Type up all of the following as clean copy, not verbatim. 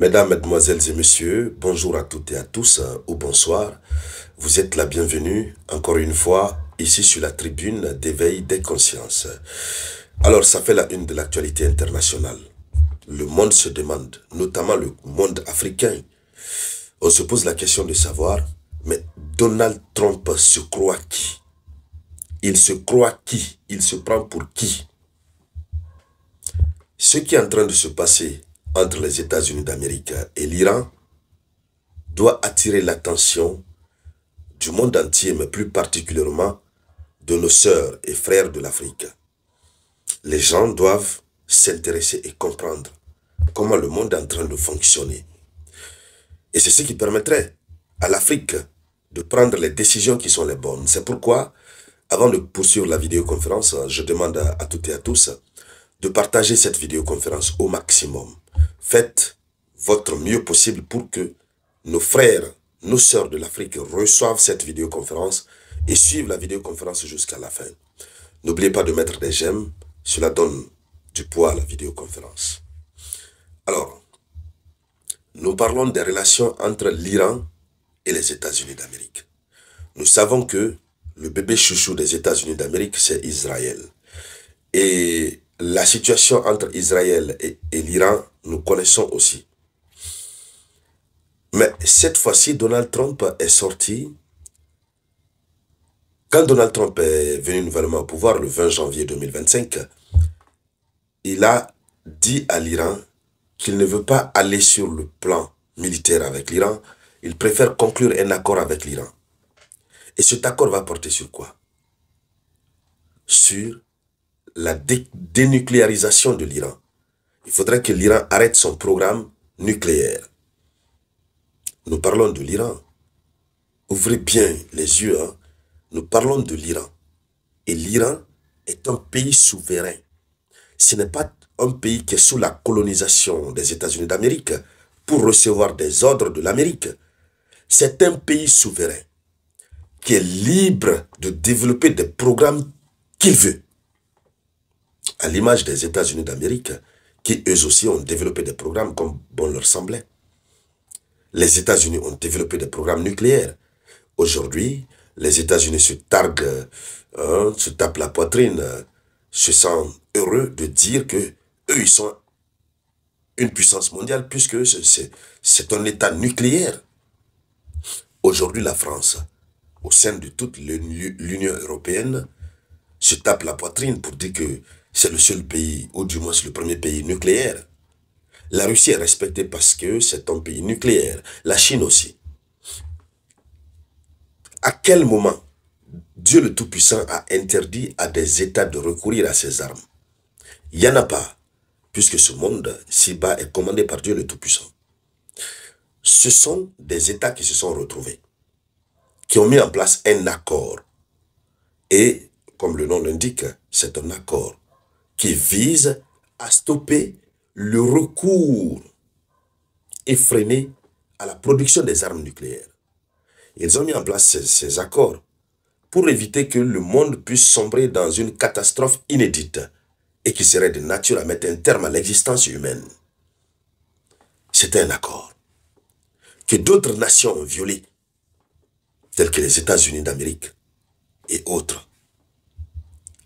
Mesdames, Mesdemoiselles et Messieurs, bonjour à toutes et à tous, ou bonsoir. Vous êtes la bienvenue, encore une fois, ici sur la tribune d'éveil des consciences. Alors, ça fait la une de l'actualité internationale. Le monde se demande, notamment le monde africain. On se pose la question de savoir, mais Donald Trump se croit qui? Il se croit qui? Il se prend pour qui? Ce qui est en train de se passer entre les États-Unis d'Amérique et l'Iran doit attirer l'attention du monde entier, mais plus particulièrement de nos sœurs et frères de l'Afrique. Les gens doivent s'intéresser et comprendre comment le monde est en train de fonctionner. Et c'est ce qui permettrait à l'Afrique de prendre les décisions qui sont les bonnes. C'est pourquoi, avant de poursuivre la vidéoconférence, je demande à toutes et à tous de partager cette vidéoconférence au maximum. Faites votre mieux possible pour que nos frères, nos sœurs de l'Afrique reçoivent cette vidéoconférence et suivent la vidéoconférence jusqu'à la fin. N'oubliez pas de mettre des j'aime, cela donne du poids à la vidéoconférence. Alors, nous parlons des relations entre l'Iran et les États-Unis d'Amérique. Nous savons que le bébé chouchou des États-Unis d'Amérique, c'est Israël. Et la situation entre Israël et l'Iran, nous connaissons aussi. Mais cette fois-ci, Donald Trump est sorti. Quand Donald Trump est venu nouvellement au pouvoir, le 20 janvier 2025, il a dit à l'Iran qu'il ne veut pas aller sur le plan militaire avec l'Iran. Il préfère conclure un accord avec l'Iran. Et cet accord va porter sur quoi? Sur la dénucléarisation de l'Iran. Il faudrait que l'Iran arrête son programme nucléaire. Nous parlons de l'Iran. Ouvrez bien les yeux. Nous parlons de l'Iran. Et l'Iran est un pays souverain. Ce n'est pas un pays qui est sous la colonisation des États-Unis d'Amérique pour recevoir des ordres de l'Amérique. C'est un pays souverain qui est libre de développer des programmes qu'il veut. À l'image des États-Unis d'Amérique, qui eux aussi ont développé des programmes comme bon leur semblait. Les États-Unis ont développé des programmes nucléaires. Aujourd'hui, les États-Unis se targuent, se tapent la poitrine, se sentent heureux de dire que eux, ils sont une puissance mondiale puisque c'est un État nucléaire. Aujourd'hui, la France, au sein de toute l'Union européenne, se tape la poitrine pour dire que c'est le seul pays, ou du moins le premier pays nucléaire. La Russie est respectée parce que c'est un pays nucléaire. La Chine aussi. À quel moment Dieu le Tout-Puissant a interdit à des États de recourir à ces armes? Il n'y en a pas, puisque ce monde ci-bas est commandé par Dieu le Tout-Puissant. Ce sont des États qui se sont retrouvés, qui ont mis en place un accord. Et, comme le nom l'indique, c'est un accord qui vise à stopper le recours effréné à la production des armes nucléaires. Ils ont mis en place ces accords pour éviter que le monde puisse sombrer dans une catastrophe inédite et qui serait de nature à mettre un terme à l'existence humaine. C'était un accord que d'autres nations ont violé, telles que les États-Unis d'Amérique et autres.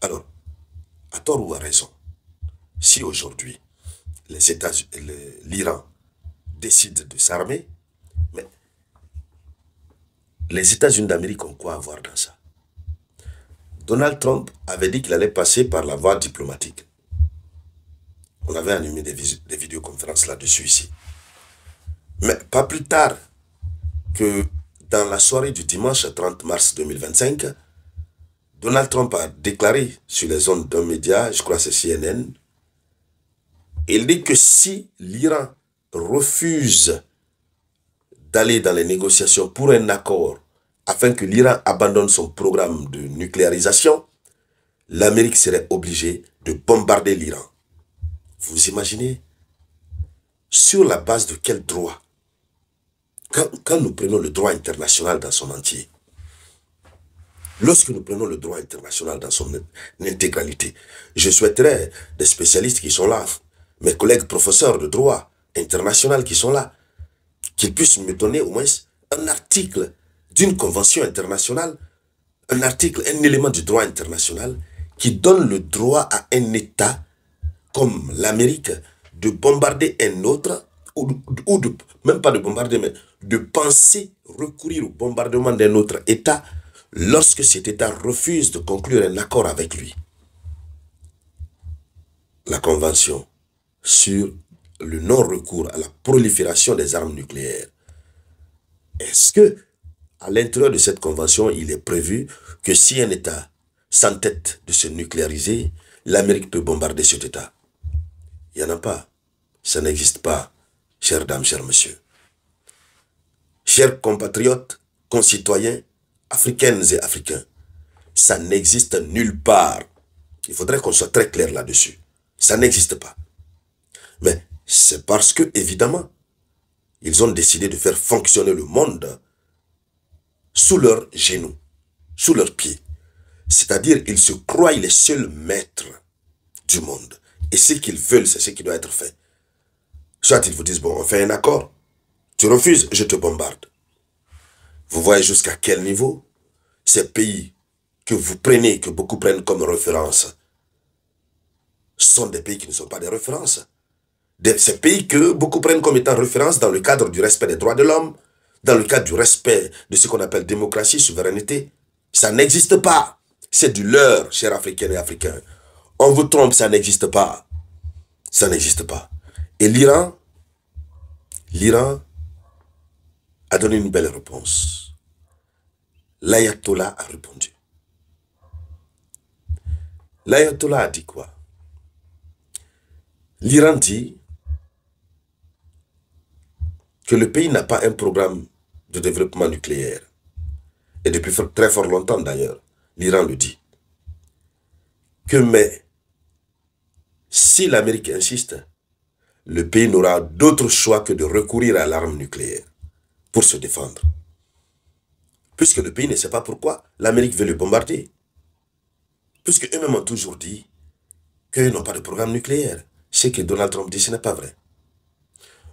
Alors, à tort ou à raison, si aujourd'hui l'Iran décide de s'armer, mais les États-Unis d'Amérique ont quoi à voir dans ça? Donald Trump avait dit qu'il allait passer par la voie diplomatique. On avait animé des vidéoconférences là-dessus ici. Mais pas plus tard que dans la soirée du dimanche 30 mars 2025, Donald Trump a déclaré sur les ondes d'un média, je crois que c'est CNN, il dit que si l'Iran refuse d'aller dans les négociations pour un accord afin que l'Iran abandonne son programme de nucléarisation, l'Amérique serait obligée de bombarder l'Iran. Vous imaginez? Sur la base de quel droit? Quand nous prenons le droit international dans son entier, lorsque nous prenons le droit international dans son intégralité, je souhaiterais des spécialistes qui sont là, mes collègues professeurs de droit, internationales qui sont là, qu'ils puissent me donner au moins un article d'une convention internationale, un article, un élément du droit international qui donne le droit à un État comme l'Amérique de bombarder un autre, même pas de bombarder, mais de penser recourir au bombardement d'un autre État lorsque cet État refuse de conclure un accord avec lui. La Convention sur le non-recours à la prolifération des armes nucléaires. Est-ce que, à l'intérieur de cette convention, il est prévu que si un État s'entête de se nucléariser, l'Amérique peut bombarder cet État? Il n'y en a pas. Ça n'existe pas, chères dames, chers messieurs. Chers compatriotes, concitoyens, africaines et africains, ça n'existe nulle part. Il faudrait qu'on soit très clair là-dessus. Ça n'existe pas. Mais c'est parce que, évidemment, ils ont décidé de faire fonctionner le monde sous leurs genoux, sous leurs pieds. C'est-à-dire, ils se croient les seuls maîtres du monde. Et ce qu'ils veulent, c'est ce qui doit être fait. Soit ils vous disent, bon, on fait un accord. Tu refuses, je te bombarde. Vous voyez jusqu'à quel niveau ces pays que vous prenez, que beaucoup prennent comme référence, sont des pays qui ne sont pas des références. Ces pays que beaucoup prennent comme étant référence dans le cadre du respect des droits de l'homme, dans le cadre du respect de ce qu'on appelle démocratie, souveraineté, ça n'existe pas. C'est du leurre, chers Africains et Africains. On vous trompe, ça n'existe pas. Ça n'existe pas. Et l'Iran a donné une belle réponse. L'ayatollah a répondu. L'ayatollah a dit quoi? L'Iran dit que le pays n'a pas un programme de développement nucléaire. Et depuis très fort longtemps d'ailleurs, l'Iran le dit. Mais si l'Amérique insiste, le pays n'aura d'autre choix que de recourir à l'arme nucléaire pour se défendre. Puisque le pays ne sait pas pourquoi l'Amérique veut le bombarder. Puisque eux-mêmes ont toujours dit qu'ils n'ont pas de programme nucléaire. Ce que Donald Trump dit, ce n'est pas vrai.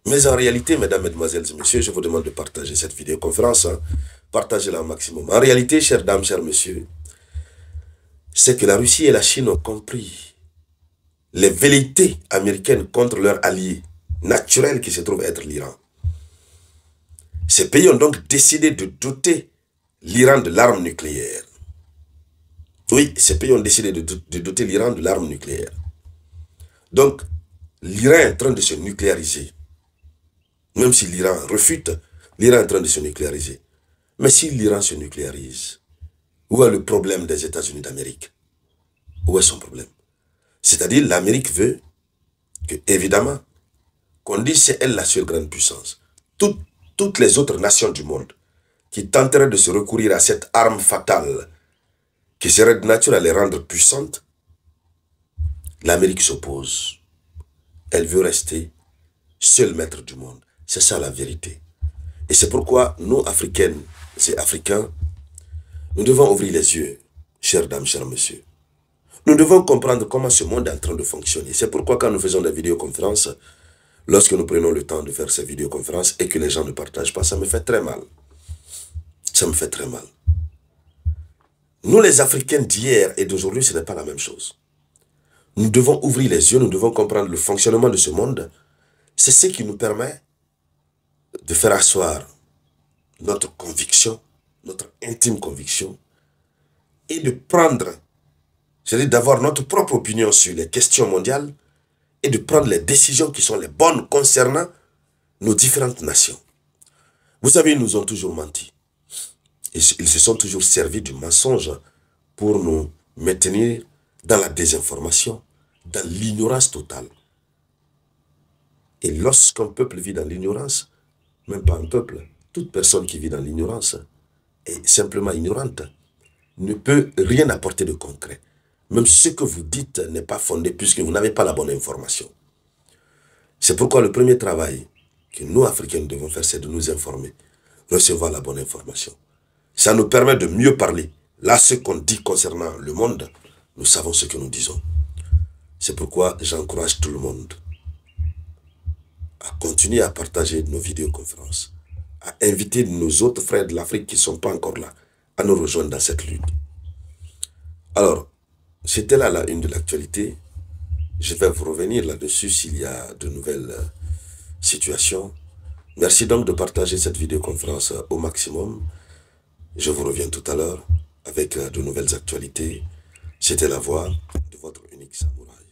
Mais en réalité, mesdames, mesdemoiselles et messieurs, je vous demande de partager cette vidéoconférence. Partagez-la au maximum. En réalité, chères dames, chers messieurs, c'est que la Russie et la Chine ont compris les velléités américaines contre leur allié naturel qui se trouve être l'Iran. Ces pays ont donc décidé de doter l'Iran de l'arme nucléaire. Oui, ces pays ont décidé de doter l'Iran de l'arme nucléaire. Donc, l'Iran est en train de se nucléariser. Même si l'Iran refute, l'Iran est en train de se nucléariser. Mais si l'Iran se nucléarise, où est le problème des États-Unis d'Amérique? Où est son problème? C'est-à-dire, l'Amérique veut que, évidemment, qu'on dise c'est elle la seule grande puissance. Toutes les autres nations du monde qui tenteraient de se recourir à cette arme fatale qui serait de nature à les rendre puissantes, l'Amérique s'oppose. Elle veut rester seule maître du monde. C'est ça la vérité. Et c'est pourquoi nous, Africaines et Africains, nous devons ouvrir les yeux, chères dames, chers messieurs. Nous devons comprendre comment ce monde est en train de fonctionner. C'est pourquoi quand nous faisons des vidéoconférences, lorsque nous prenons le temps de faire ces vidéoconférences et que les gens ne partagent pas, ça me fait très mal. Ça me fait très mal. Nous, les Africains d'hier et d'aujourd'hui, ce n'est pas la même chose. Nous devons ouvrir les yeux, nous devons comprendre le fonctionnement de ce monde. C'est ce qui nous permet de faire asseoir notre conviction, notre intime conviction, et de prendre, c'est-à-dire d'avoir notre propre opinion sur les questions mondiales et de prendre les décisions qui sont les bonnes concernant nos différentes nations. Vous savez, ils nous ont toujours menti. Ils se sont toujours servis du mensonge pour nous maintenir dans la désinformation, dans l'ignorance totale. Et lorsqu'un peuple vit dans l'ignorance, même pas un peuple, toute personne qui vit dans l'ignorance est simplement ignorante, ne peut rien apporter de concret. Même ce que vous dites n'est pas fondé puisque vous n'avez pas la bonne information. C'est pourquoi le premier travail que nous, Africains, devons faire, c'est de nous informer, recevoir la bonne information. Ça nous permet de mieux parler. Là, ce qu'on dit concernant le monde, nous savons ce que nous disons. C'est pourquoi j'encourage tout le monde à continuer à partager nos vidéoconférences, à inviter nos autres frères de l'Afrique qui ne sont pas encore là, à nous rejoindre dans cette lutte. Alors, c'était là la une de l'actualité. Je vais vous revenir là-dessus s'il y a de nouvelles situations. Merci donc de partager cette vidéoconférence au maximum. Je vous reviens tout à l'heure avec de nouvelles actualités. C'était la voix de votre unique samouraï.